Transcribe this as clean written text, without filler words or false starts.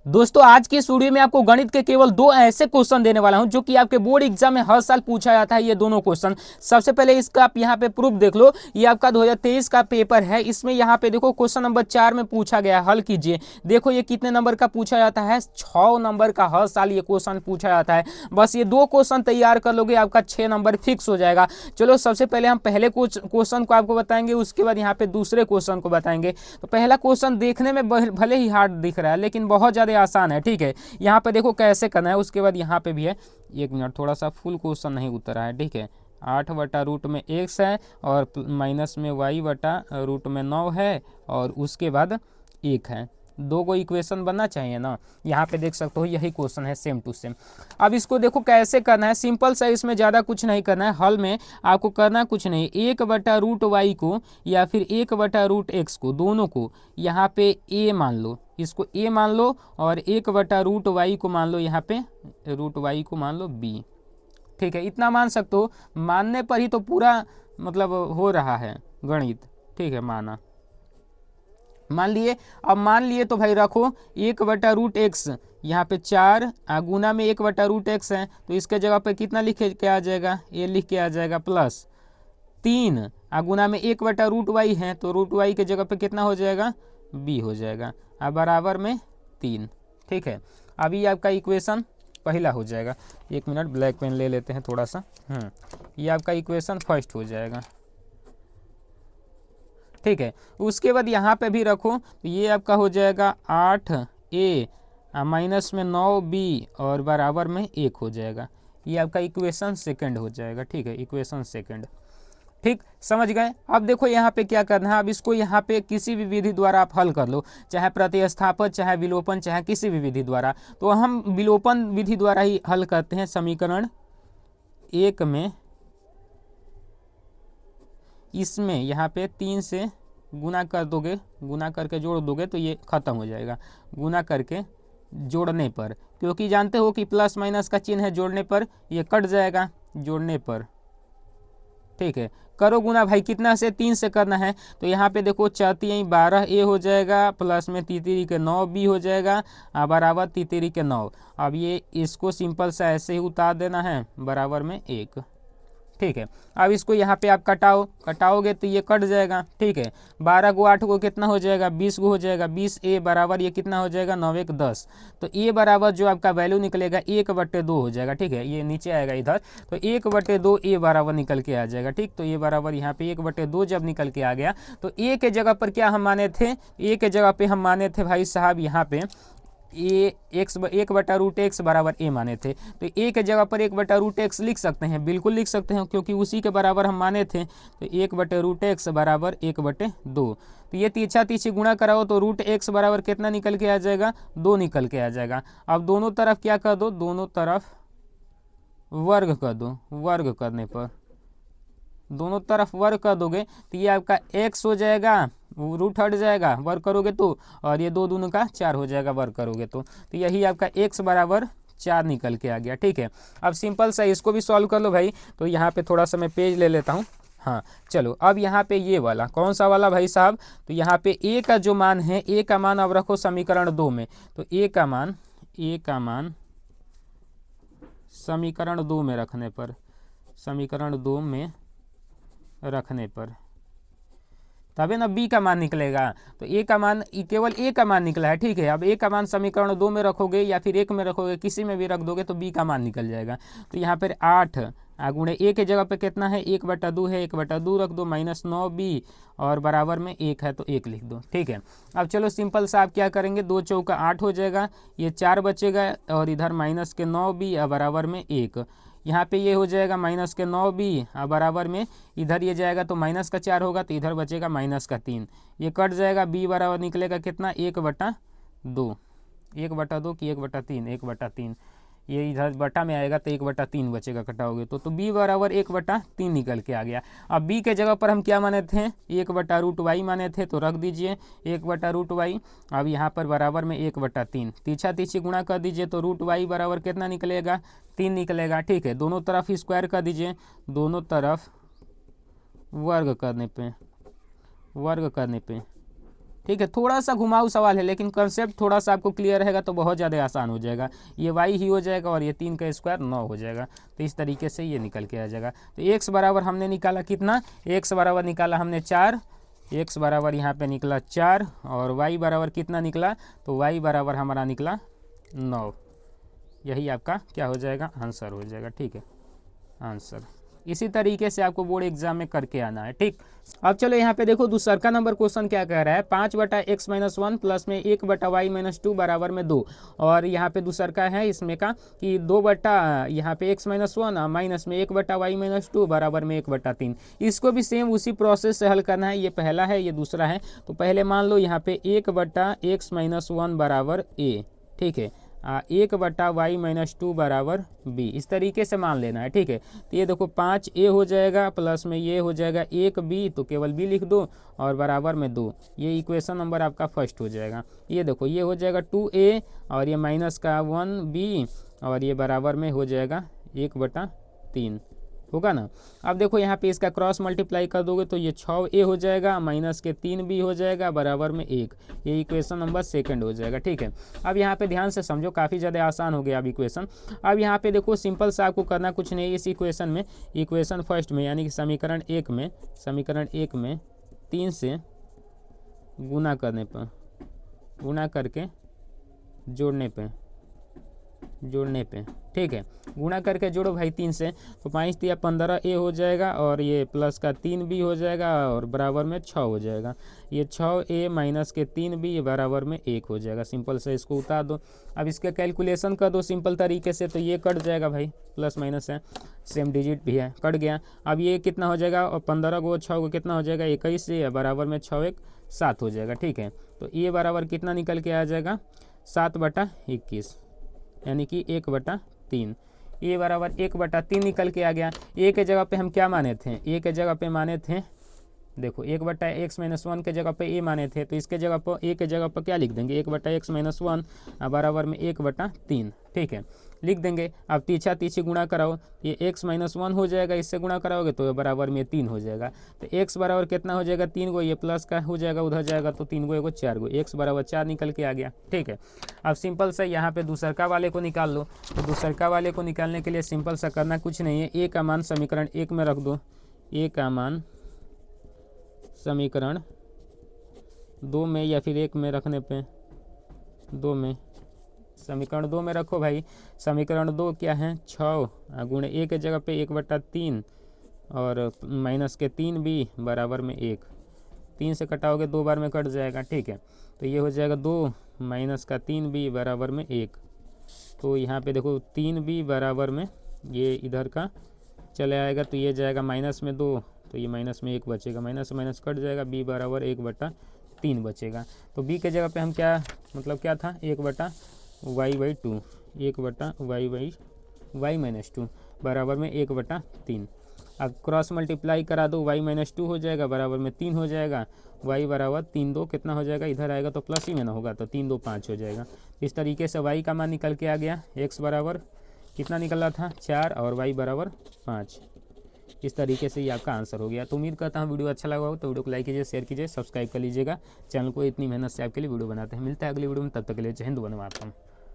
दोस्तों आज की इस वीडियो में आपको गणित के केवल दो ऐसे क्वेश्चन देने वाला हूं जो कि आपके बोर्ड एग्जाम में हर साल पूछा जाता है। ये दोनों क्वेश्चन सबसे पहले इसका आप यहाँ पे प्रूफ देख लो। ये आपका 2023 का पेपर है। इसमें यहाँ पे देखो क्वेश्चन नंबर 4 में पूछा गया, हल कीजिए। देखो ये कितने नंबर का पूछा जाता है, 6 नंबर का हर साल ये क्वेश्चन पूछा जाता है। बस ये दो क्वेश्चन तैयार कर लोगे, आपका 6 नंबर फिक्स हो जाएगा। चलो सबसे पहले हम पहले क्वेश्चन को आपको बताएंगे, उसके बाद यहाँ पे दूसरे क्वेश्चन को बताएंगे। तो पहला क्वेश्चन देखने में भले ही हार्ड दिख रहा है लेकिन बहुत ज़्यादा आसान है। ठीक है, यहाँ पे देखो कैसे करना है, उसके बाद यहाँ पे भी है। एक मिनट, थोड़ा सा फुल क्वेश्चन नहीं उतरा है। ठीक है, 8/√में x है और माइनस में y/√में 9 है और उसके बाद 1 है। दो को इक्वेशन बनना चाहिए ना। यहाँ पे देख सकते हो यही क्वेश्चन है, सेम टू सेम। अब इसको देखो कैसे करना है, सिंपल सा, इसमें ज़्यादा कुछ नहीं करना है। हल में आपको करना कुछ नहीं, 1/√y को या फिर 1/√x को, दोनों को यहाँ पे a मान लो, इसको a मान लो और 1/√y को मान लो, यहाँ पे √y को मान लो b। ठीक है, इतना मान सकते हो। मानने पर ही तो पूरा मतलब हो रहा है गणित। ठीक है, मान लिए। अब मान लिए तो भाई रखो 1/√x, यहाँ पे 4 गुना में 1/√x है तो इसके जगह पे कितना लिख के आ जाएगा, ये लिख के आ जाएगा प्लस 3 गुना में 1/√y है तो √y के जगह पे कितना हो जाएगा, b हो जाएगा। अब बराबर में 3। ठीक है, अभी आपका इक्वेशन पहला हो जाएगा। एक मिनट, ब्लैक पेन ले लेते हैं थोड़ा सा। ये आपका इक्वेशन फर्स्ट हो जाएगा। ठीक है, उसके बाद यहाँ पे भी रखो तो ये आपका हो जाएगा 8a माइनस में 9b और बराबर में 1 हो जाएगा। ये आपका इक्वेशन सेकंड हो जाएगा। ठीक है, इक्वेशन सेकंड। ठीक, समझ गए। अब देखो यहाँ पे क्या करना है, अब इसको यहाँ पे किसी भी विधि द्वारा आप हल कर लो, चाहे प्रतिस्थापन, चाहे विलोपन, चाहे किसी भी विधि द्वारा। तो हम विलोपन विधि द्वारा ही हल करते हैं। समीकरण 1 में इसमें यहाँ पे 3 से गुना कर दोगे, गुना करके जोड़ दोगे तो ये खत्म हो जाएगा। गुना करके जोड़ने पर, क्योंकि जानते हो कि प्लस माइनस का चिन्ह है, जोड़ने पर ये कट जाएगा, जोड़ने पर। ठीक है, करो गुना भाई, कितना से, 3 से करना है। तो यहाँ पे देखो 4×3 12a हो जाएगा, प्लस में 3×3 के 9b हो जाएगा बराबर 3×3 के 9। अब ये इसको सिंपल सा ऐसे ही उतार देना है, बराबर में 1। ठीक है, अब इसको यहाँ पे आप कटाओगे तो ये कट जाएगा। ठीक है, 12 को 8 को कितना हो जाएगा, 20 को हो जाएगा। 20a बराबर ये कितना हो जाएगा, 9×1 10। तो a बराबर जो आपका वैल्यू निकलेगा 1/2 हो जाएगा। ठीक है, ये नीचे आएगा इधर, तो 1/2 a बराबर निकल के आ जाएगा। ठीक, तो ये बराबर यहाँ पे 1/2 जब निकल के आ गया तो a के जगह पर क्या हम माने थे, a के जगह पे हम माने थे भाई साहब यहाँ पे ए एक्स 1/√x बराबर a माने थे। तो a के जगह पर 1/√x लिख सकते हैं, बिल्कुल लिख सकते हैं, क्योंकि उसी के बराबर हम माने थे। तो 1/√x बराबर 1/2। तो ये तीछा तीछी गुणा कराओ तो √x बराबर कितना निकल के आ जाएगा, 2 निकल के आ जाएगा। अब दोनों तरफ क्या कर दो, दोनों तरफ वर्ग कर दो। वर्ग करने पर, दोनों तरफ वर्ग कर दोगे तो ये आपका x हो जाएगा, रूट हट जाएगा वर्ग करोगे तो, और ये 2 दूनी का 4 हो जाएगा वर्ग करोगे तो यही आपका x बराबर 4 निकल के आ गया। ठीक है, अब सिंपल सा इसको भी सॉल्व कर लो भाई। तो यहाँ पे थोड़ा सा मैं पेज ले लेता हूँ। हाँ चलो, अब यहाँ पे ये वाला कौन सा वाला भाई साहब, तो यहाँ पे a का जो मान है, a का मान अब रखो समीकरण 2 में। तो a का मान समीकरण 2 में रखने पर, समीकरण 2 में रखने पर तभी ना b का मान निकलेगा। तो a का मान, केवल a का मान निकला है। ठीक है, अब a का मान समीकरण 2 में रखोगे या फिर 1 में रखोगे, किसी में भी रख दोगे तो b का मान निकल जाएगा। तो यहाँ पर 8 गुणे a के जगह पे कितना है, 1/2 है, 1/2 रख दो, माइनस 9b और बराबर में 1 है तो 1 लिख दो। ठीक है, अब चलो सिंपल सा आप क्या करेंगे, 2 चौका 8 हो जाएगा, ये 4 बचेगा और इधर माइनस के 9b और बराबर में 1। यहाँ पे ये हो जाएगा माइनस के 9b बराबर में, इधर ये जाएगा तो माइनस का 4 होगा तो इधर बचेगा माइनस का 3। ये कट जाएगा, b बराबर निकलेगा कितना, 1/2। 1/2 की 1/3, 1/3। ये इधर बटा में आएगा तो 1/3 बचेगा, कटाओगे तो b बराबर 1/3 निकल के आ गया। अब b के जगह पर हम क्या माने थे, 1/√y माने थे, तो रख दीजिए 1/√y। अब यहाँ पर बराबर में 1/3, तीछा तीछी गुणा कर दीजिए तो √y बराबर कितना निकलेगा, 3 निकलेगा। ठीक है, दोनों तरफ स्क्वायर कर दीजिए, दोनों तरफ वर्ग करने पे, वर्ग करने पे। ठीक है, थोड़ा सा घुमाऊ सवाल है लेकिन कंसेप्ट थोड़ा सा आपको क्लियर रहेगा तो बहुत ज़्यादा आसान हो जाएगा। ये y ही हो जाएगा और ये 3 का स्क्वायर 9 हो जाएगा। तो इस तरीके से ये निकल के आ जाएगा। तो x बराबर हमने निकाला कितना, x बराबर निकाला हमने 4, x बराबर यहाँ पे निकला 4 और y बराबर कितना निकला, तो y बराबर हमारा निकला 9। यही आपका क्या हो जाएगा, आंसर हो जाएगा। ठीक है, आंसर इसी तरीके से आपको बोर्ड एग्जाम में करके आना है। ठीक, अब चलो यहाँ पे देखो दूसरा नंबर क्वेश्चन क्या कह रहा है, 5 बटा x माइनस 1 प्लस में 1 बटा वाई माइनस 2 बराबर में 2। और यहाँ पे दूसरा का है इसमें का कि 2 बटा यहाँ पे x माइनस 1 माइनस में 1 बटा वाई माइनस 2 बराबर में 1 बटा 3। इसको भी सेम उसी प्रोसेस से हल करना है। ये पहला है, ये दूसरा है। तो पहले मान लो यहाँ पे 1 बटा x माइनस 1 बराबर a, ठीक है, 1 बटा वाई माइनस 2 बराबर b, इस तरीके से मान लेना है। ठीक है, तो ये देखो 5a हो जाएगा प्लस में ये हो जाएगा 1b, तो केवल b लिख दो और बराबर में 2। ये इक्वेशन नंबर आपका फर्स्ट हो जाएगा। ये देखो ये हो जाएगा 2a और ये माइनस का 1b और ये बराबर में हो जाएगा 1 बटा 3, होगा ना। अब देखो यहाँ पे इसका क्रॉस मल्टीप्लाई कर दोगे तो ये 6a हो जाएगा माइनस के 3b हो जाएगा बराबर में 1। ये इक्वेशन नंबर सेकंड हो जाएगा। ठीक है, अब यहाँ पे ध्यान से समझो, काफ़ी ज़्यादा आसान हो गया अब इक्वेशन। अब यहाँ पे देखो सिंपल सा आपको करना कुछ नहीं, इस इक्वेशन में इक्वेशन फर्स्ट में यानी कि समीकरण एक में 3 से गुना करने पर, गुना करके जोड़ने पे ठीक है, गुणा करके जोड़ो भाई 3 से, तो 5 तिया 15a हो जाएगा और ये प्लस का 3b हो जाएगा और बराबर में 6 हो जाएगा। ये 6a माइनस के 3b बराबर में 1 हो जाएगा। सिंपल से इसको उतार दो। अब इसका कैलकुलेशन कर दो सिंपल तरीके से, तो ये कट जाएगा भाई, प्लस माइनस है, सेम डिजिट भी है, कट गया। अब ये कितना हो जाएगा, और 15 को 6 को कितना हो जाएगा, 21 से बराबर में 6 1 7 हो जाएगा। ठीक है, तो ये बराबर कितना निकल के आ जाएगा, 7 बटा 21 यानी कि 1 बटा 3। ये बराबर 1 बटा 3 निकल के आ गया। ए के जगह पे हम क्या माने थे, ए के जगह पे माने थे, देखो 1 बटा x माइनस 1 के जगह पे ए माने थे, तो इसके जगह पर ए के जगह पर क्या लिख देंगे, 1 बटा x माइनस 1 बराबर में 1 बटा 3। ठीक है, लिख देंगे। अब तीछा तीछी गुणा कराओ, ये x माइनस 1 हो जाएगा, इससे गुणा कराओगे तो बराबर में 3 हो जाएगा। तो x बराबर कितना हो जाएगा, 3 गो, ये प्लस का हो जाएगा उधर जाएगा तो 3 गो एगो 4 गो, x बराबर 4 निकल के आ गया। ठीक है, अब सिंपल सा यहाँ पे दूसरका वाले को निकाल लो। तो दूसरका वाले को निकालने के लिए सिंपल सा करना कुछ नहीं है, a का मान समीकरण 1 में रख दो, a का मान समीकरण 2 में या फिर 1 में रखने पे 2 में, समीकरण 2 में रखो भाई। समीकरण 2 क्या है, 6 गुणे a के जगह पे 1 बटा 3 और माइनस के 3b बराबर में 1। 3 से कटाओगे 2 बार में कट जाएगा। ठीक है, तो ये हो जाएगा 2 माइनस का 3b बराबर में 1। तो यहाँ पे देखो 3b बराबर में ये इधर का चले आएगा, तो ये जाएगा माइनस में 2, तो ये माइनस में 1 बचेगा, माइनस माइनस कट जाएगा, b बराबर 1 बटा 3 बचेगा। तो b के जगह पे हम क्या, मतलब क्या था, 1 बटा y/2, 1 बटा y माइनस 2 बराबर में 1 बटा 3। अब क्रॉस मल्टीप्लाई करा दो, y माइनस 2 हो जाएगा बराबर में 3 हो जाएगा, y बराबर 3 2 कितना हो जाएगा, इधर आएगा तो प्लस ही में ना होगा, तो 3 2 5 हो जाएगा। इस तरीके से y का मान निकल के आ गया, x बराबर कितना निकला था 4 और y बराबर 5। इस तरीके से ये आपका आंसर हो गया। तो उम्मीद करता हूँ वीडियो अच्छा लगा हो, तो वीडियो को लाइक कीजिए, शेयर कीजिए, सब्सक्राइब कर लीजिएगा चैनल को। इतनी मेहनत से आपके लिए वीडियो बनाते हैं। मिलता है अगली वीडियो में, तब तक के लिए जय हिंद, वंदे मातरम।